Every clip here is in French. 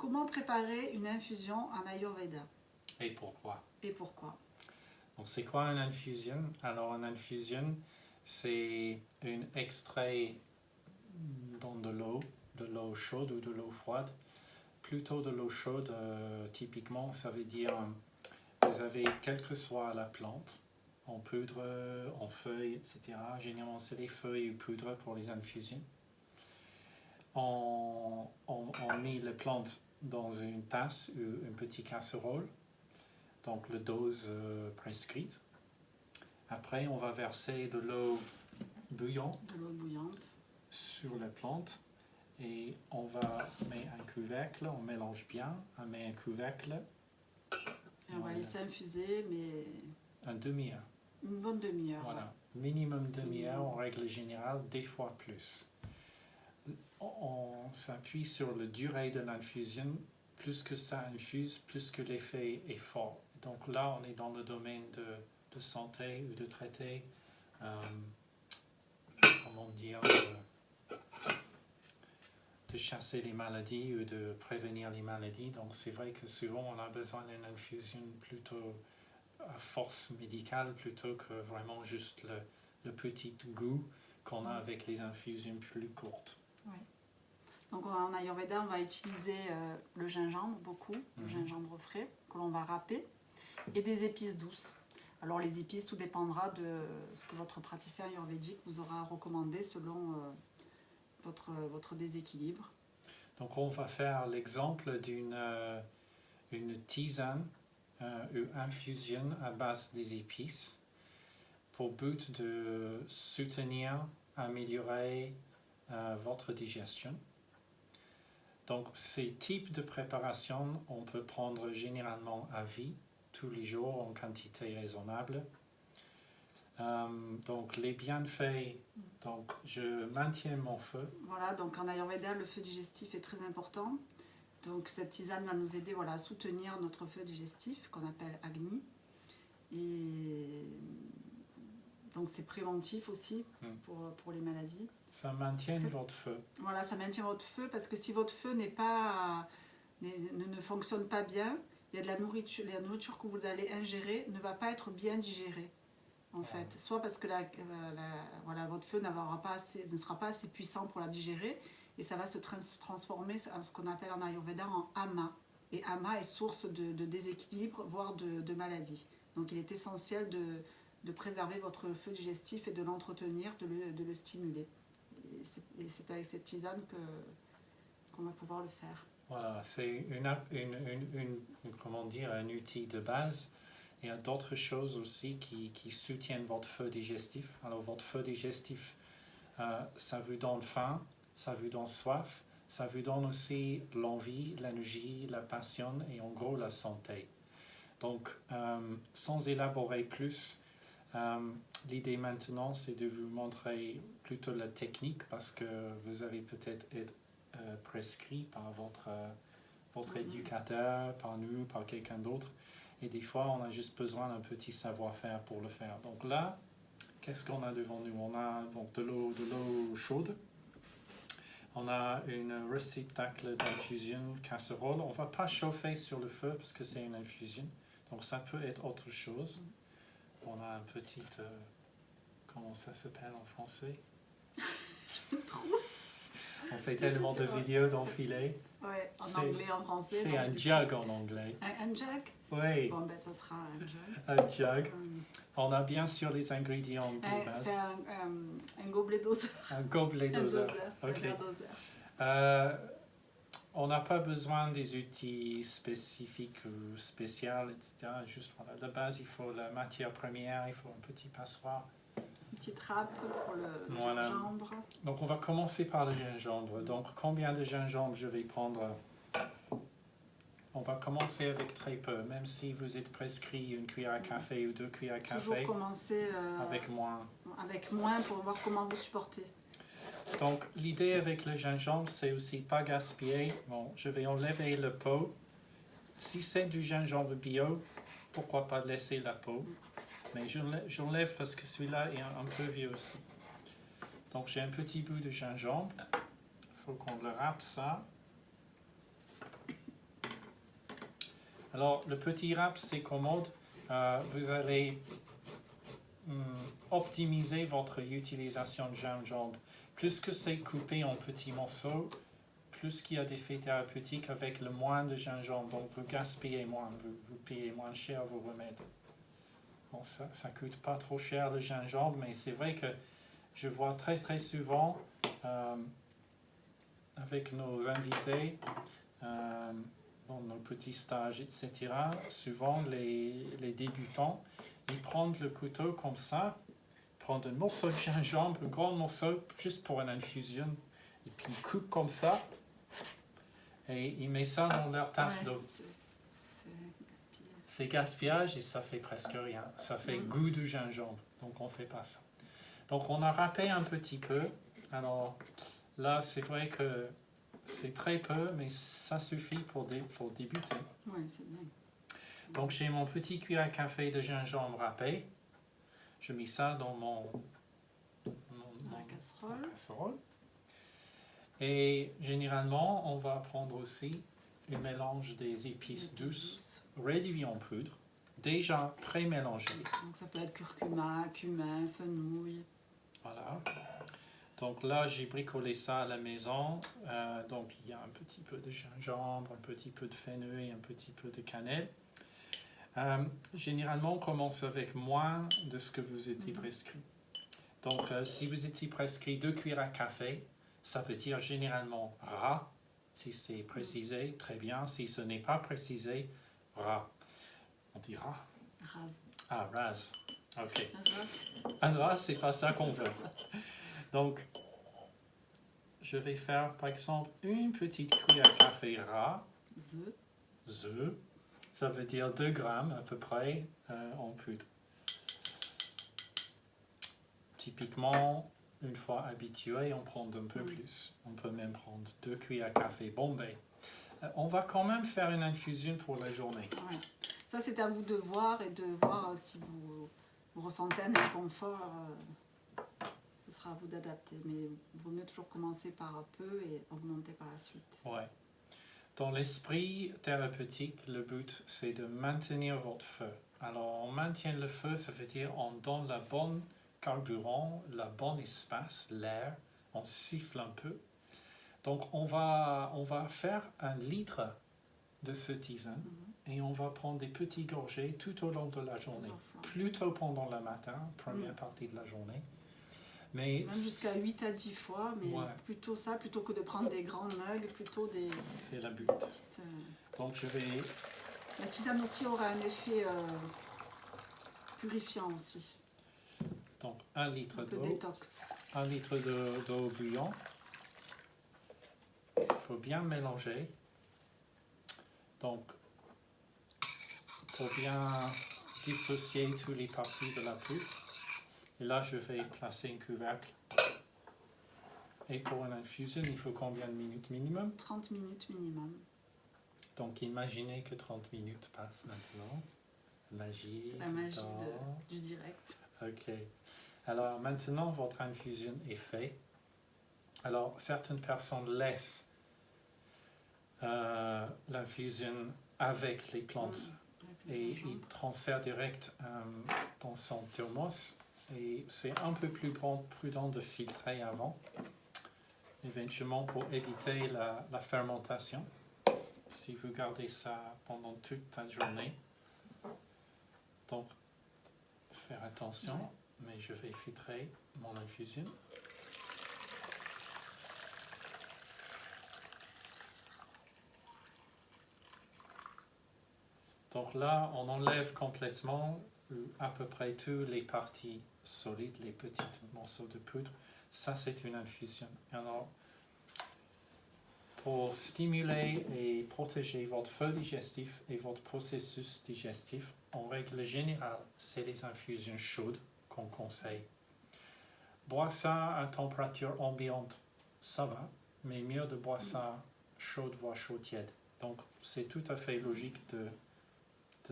comment préparer une infusion en Ayurveda? Et pourquoi? Et pourquoi? Donc, c'est quoi une infusion? Alors, une infusion, c'est un extrait dans de l'eau chaude ou de l'eau froide. Plutôt de l'eau chaude, typiquement, ça veut dire vous avez quelle que soit la plante, en poudre, en feuilles, etc. Généralement, c'est les feuilles ou poudre pour les infusions. On met les plantes dans une tasse ou une petite casserole, donc la dose prescrite. Après, on va verser de l'eau bouillante sur les plantes et on va mettre un couvercle, on mélange bien, on met un couvercle. Et on va laisser infuser, mais... une demi-heure. Une bonne demi-heure. Voilà, minimum demi-heure en règle générale, des fois plus. On s'appuie sur la durée de l'infusion. Plus que ça infuse, plus que l'effet est fort. Donc là, on est dans le domaine de santé ou de traiter, comment dire, de chasser les maladies ou de prévenir les maladies. Donc c'est vrai que souvent on a besoin d'une infusion plutôt à force médicale plutôt que vraiment juste le petit goût qu'on a avec les infusions plus courtes. Ouais. Donc en Ayurveda, on va utiliser le gingembre beaucoup, le gingembre frais que l'on va râper, et des épices douces. Alors les épices, tout dépendra de ce que votre praticien ayurvédique vous aura recommandé selon votre déséquilibre. Donc on va faire l'exemple d'une tisane ou infusion à base des épices pour but de soutenir, améliorer votre digestion. Donc ces types de préparations, on peut prendre généralement à vie, tous les jours en quantité raisonnable. Donc les bienfaits, donc je maintiens mon feu. Voilà, donc en Ayurveda, le feu digestif est très important. Donc cette tisane va nous aider à soutenir notre feu digestif qu'on appelle Agni. Et donc c'est préventif aussi pour les maladies. Ça maintient votre feu. Voilà, ça maintient votre feu parce que si votre feu ne fonctionne pas bien, il y a de la nourriture que vous allez ingérer ne va pas être bien digérée. En fait, soit parce que votre feu ne sera pas assez puissant pour la digérer et ça va se transformer en ce qu'on appelle en Ayurveda en ama. Et ama est source de déséquilibre, voire de maladie. Donc il est essentiel de préserver votre feu digestif et de l'entretenir, de le stimuler. Et c'est avec cette tisane qu'on va pouvoir le faire. Voilà, c'est un outil de base. Il y a d'autres choses aussi qui soutiennent votre feu digestif. Alors votre feu digestif, ça vous donne faim, ça vous donne soif, ça vous donne aussi l'envie, l'énergie, la passion et en gros la santé. Donc sans élaborer plus, l'idée maintenant c'est de vous montrer plutôt la technique parce que vous avez peut-être été prescrit par votre éducateur, par nous, par quelqu'un d'autre. Et des fois, on a juste besoin d'un petit savoir-faire pour le faire. Donc là, qu'est-ce qu'on a devant nous? On a donc de l'eau chaude. On a une réceptacle d'infusion casserole. On ne va pas chauffer sur le feu parce que c'est une infusion. Donc ça peut être autre chose. On a un petit... comment ça s'appelle en français? On fait tellement de vidéos d'enfilés. Oui, en anglais, en français. C'est un jug en anglais. Un jug? Oui. Bon, ben ça sera un jug. Un jug. On a bien sûr les ingrédients de base. C'est un gobelet doseur. Un gobelet doseur. Ok. On n'a pas besoin des outils spécifiques ou spéciaux, etc. Juste voilà, de base, il faut la matière première, il faut un petit passoire. Une petite râpe pour le gingembre. Donc on va commencer par le gingembre. Donc combien de gingembre je vais prendre? On va commencer avec très peu, même si vous êtes prescrit une cuillère à café ou 2 cuillères à café. Toujours commencer avec moins. Avec moins pour voir comment vous supportez. Donc l'idée avec le gingembre, c'est aussi pas gaspiller. Bon, je vais enlever le pot. Si c'est du gingembre bio, pourquoi pas laisser la peau? Mais j'enlève parce que celui-là est un peu vieux aussi. Donc j'ai un petit bout de gingembre. Il faut qu'on le râpe ça. Alors, le petit râpe, c'est commode. Vous allez optimiser votre utilisation de gingembre. Plus que c'est coupé en petits morceaux, plus qu'il y a d'effets thérapeutiques avec le moins de gingembre. Donc, vous gaspillez moins, vous payez moins cher vos remèdes. Bon, ça ne coûte pas trop cher le gingembre, mais c'est vrai que je vois très très souvent avec nos invités dans nos petits stages, etc. Souvent les débutants, ils prennent le couteau comme ça, prennent un morceau de gingembre, un grand morceau, juste pour une infusion, et puis ils coupent comme ça, et ils mettent ça dans leur tasse d'eau. C'est gaspillage et ça fait presque rien. Ça fait goût du gingembre, donc on ne fait pas ça. Donc on a râpé un petit peu. Alors là, c'est vrai que c'est très peu, mais ça suffit pour débuter. Oui, c'est bien. Donc j'ai mon petit cuillère à café de gingembre râpé. Je mets ça dans mon casserole. Et généralement, on va prendre aussi un mélange des épices douces réduites en poudre, déjà pré-mélangées. Donc ça peut être curcuma, cumin, fenouil. Voilà. Donc là, j'ai bricolé ça à la maison. Donc il y a un petit peu de gingembre, un petit peu de fenouil, un petit peu de cannelle. Généralement, on commence avec moins de ce que vous étiez prescrit. Donc, si vous étiez prescrit 2 cuillères à café, ça veut dire généralement ras. Si c'est précisé, très bien. Si ce n'est pas précisé, ras. On dit ras? Rase. Ah, ras. Ok. Un Un ras, c'est pas ça qu'on veut. Donc, je vais faire, par exemple, une petite cuillère à café ras. Zeu. Ça veut dire 2 grammes à peu près en poudre. Typiquement, une fois habitué, on prend un peu plus. On peut même prendre 2 cuillères à café Bombay. On va quand même faire une infusion pour la journée. Ouais. Ça, c'est à vous de voir et de voir si vous ressentez un inconfort. Ce sera à vous d'adapter. Mais il vaut mieux toujours commencer par peu et augmenter par la suite. Ouais. Dans l'esprit thérapeutique, le but, c'est de maintenir votre feu. Alors, on maintient le feu, ça veut dire on donne la bonne carburant, le bon espace, l'air, on siffle un peu. Donc, on va faire 1 litre de ce tisane et on va prendre des petits gorgées tout au long de la journée. Plutôt pendant le matin, première partie de la journée. Mais même jusqu'à 8 à 10 fois, mais plutôt ça, plutôt que de prendre des grands mugs, plutôt des... C'est le but. Donc je vais... La tisane aussi aura un effet purifiant aussi. Donc 1 litre d'eau. Détox. 1 litre d'eau bouillante. Il faut bien mélanger. Donc, pour bien dissocier toutes les parties de la poudre. Et là, je vais placer un couvercle. Et pour une infusion, il faut combien de minutes minimum? 30 minutes minimum. Donc, imaginez que 30 minutes passent maintenant. Magie. C'est la magie du direct. Ok. Alors, maintenant, votre infusion est faite. Alors, certaines personnes laissent l'infusion avec les plantes et ils transfèrent direct dans son thermos. Et c'est un peu plus prudent de filtrer avant, éventuellement pour éviter la fermentation. Si vous gardez ça pendant toute la journée, donc faire attention, mais je vais filtrer mon infusion. Donc là, on enlève complètement à peu près toutes les parties solides, les petits morceaux de poudre. Ça, c'est une infusion. Alors, pour stimuler et protéger votre feu digestif et votre processus digestif, en règle générale, c'est les infusions chaudes qu'on conseille. Boire ça à température ambiante, ça va, mais mieux de boire ça chaude, voire chaud tiède. Donc, c'est tout à fait logique de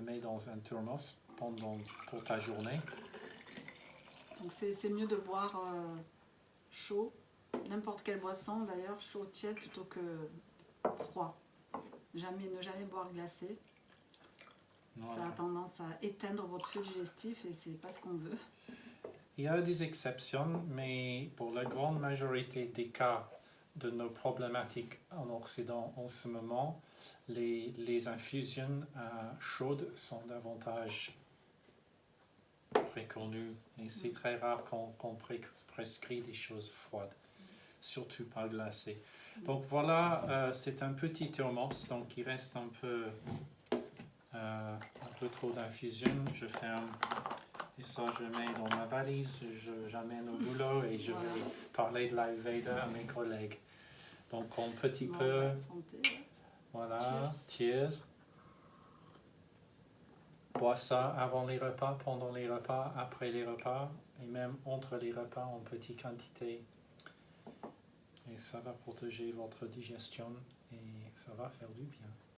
mettre dans un thermos pour ta journée. Donc c'est mieux de boire chaud, n'importe quelle boisson d'ailleurs, chaud tiède plutôt que froid. Ne jamais boire glacé. Ça a tendance à éteindre votre feu digestif et c'est pas ce qu'on veut. Il y a des exceptions, mais pour la grande majorité des cas de nos problématiques en Occident en ce moment, les infusions chaudes sont davantage préconnues. Et c'est très rare qu'on prescrit des choses froides, surtout pas glacées. Donc voilà, c'est un petit thermos, donc il reste un peu trop d'infusion. Je ferme. Et ça, je mets dans ma valise, j'amène au boulot et je vais parler de l'Ayurveda à mes collègues. Donc, un petit peu. Santé. Voilà, cheers. Bois ça avant les repas, pendant les repas, après les repas et même entre les repas en petite quantité. Et ça va protéger votre digestion et ça va faire du bien.